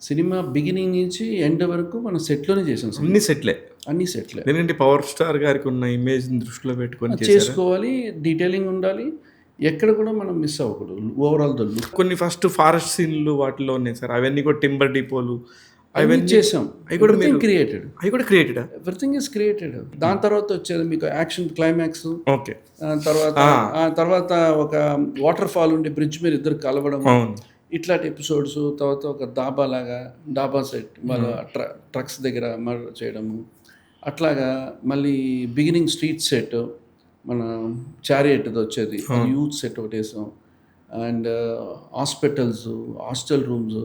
Cinema beginning నుంచి end వరకు మనం సెట్‌లోనే చేసాం సినిమా. అన్ని సెట్లే. అన్ని సెట్‌లే. ఎందుకంటే పవర్ స్టార్ గారికి ఉన్న ఇమేజ్‌ని దృష్టిలో పెట్టుకొని చేశారా? చేసుకోవాలి, డీటెయిలింగ్ ఉండాలి. ఎక్కడ కూడా మనం మిస్ అవ్వకూడదు. ఓవరాల్ ద లుక్ కొన్ని ఫస్ట్ ఫారెస్ట్ సీన్‌లు వాటిలో ఉన్నాయి సార్. అవన్నీ కూడా టింబర్ డిపోలు అవన్నీ చేసాం. అవి కూడా ఎవ్రీథింగ్ మీరు క్రియేటెడ్. అవి కూడా క్రియేటెడా? Everything is created. దాని తర్వాత వచ్చేది మీకు యాక్షన్ క్లైమాక్స్. ఓకే. తర్వాత ఒక వాటర్ ఫాల్ ఉండి బ్రిడ్జ్ మీద ఇద్దరు కలవడం. అవును. ఇట్లాంటి ఎపిసోడ్స్. తర్వాత ఒక డాబా సెట్ వాళ్ళ ట్రక్స్ దగ్గర మర్డర్ చేయడము. అట్లాగా మళ్ళీ బిగినింగ్ స్ట్రీట్ సెట్ మన చారియట్ది వచ్చేది. యూత్ సెట్ ఒకటి వేసాం. And hospitals, hostel rooms.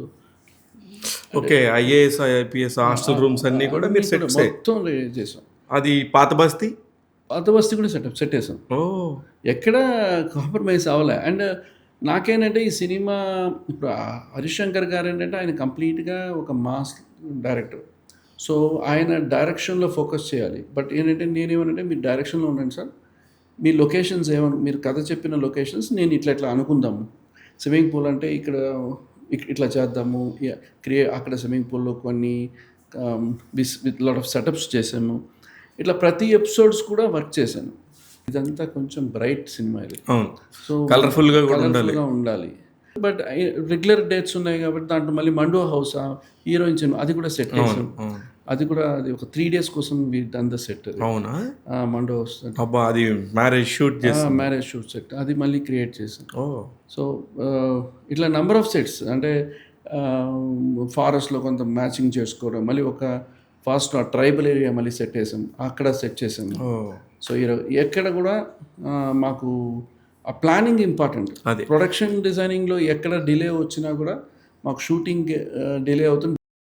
Okay. IAS, IPS hostel rooms అన్నీ కూడా మీరు సెట్ మొత్తం చేసాం. అది పాత బస్తీ కూడా సెట్ వేసాం. ఓహ్! ఎక్కడ కాంప్రమైజ్ అవ్వలే. అండ్ నాకేంటంటే ఈ సినిమా ఇప్పుడు హరీష్ శంకర్ గారు ఏంటంటే ఆయన కంప్లీట్గా ఒక మాస్ డైరెక్టర్. సో ఆయన డైరెక్షన్లో ఫోకస్ చేయాలి. బట్ ఏంటంటే నేనేమనంటే మీరు డైరెక్షన్లో ఉండండి సార్, మీ లొకేషన్స్ మీరు కథ చెప్పిన లొకేషన్స్ నేను ఇట్లా అనుకుందాము. స్విమ్మింగ్ పూల్ అంటే ఇక్కడ ఇట్లా చేద్దాము. అక్కడ స్విమ్మింగ్ పూల్లో కొన్ని విత్ లాట్ ఆఫ్ సెటప్స్ చేసాము. ఇట్లా ప్రతి ఎపిసోడ్స్ కూడా వర్క్ చేశాను. ఇదంతా కొంచెం బ్రైట్ సినిమా ఇది. అవును. సో కలర్ఫుల్గా ఉండాలి. బట్ రెగ్యులర్ డేట్స్ ఉన్నాయి కాబట్టి దాంట్లో మళ్ళీ మండో హౌస్ హీరోయిన్ సినిమా అది కూడా సెట్ చేసాం. అది ఒక 3 days కోసం డన్ ద సెట్. అవునా? మండో హౌస్ అబ్బా, అది మ్యారేజ్ షూట్ సెట్ అది మళ్ళీ క్రియేట్ చేసాం. ఓ. సో ఇట్లా నెంబర్ ఆఫ్ సెట్స్ అంటే ఫారెస్ట్లో కొంత మ్యాచింగ్ చేసుకోవడం, మళ్ళీ ఒక ఫాస్ట్ ట్రైబల్ ఏరియా మళ్ళీ సెట్ చేసాం, అక్కడ సెట్ చేసాము. సో ఎక్కడ కూడా మాకు ఆ ప్లానింగ్ ఇంపార్టెంట్. ప్రొడక్షన్ డిజైనింగ్లో ఎక్కడ డిలే వచ్చినా కూడా మాకు షూటింగ్ డిలే అవుతుంది.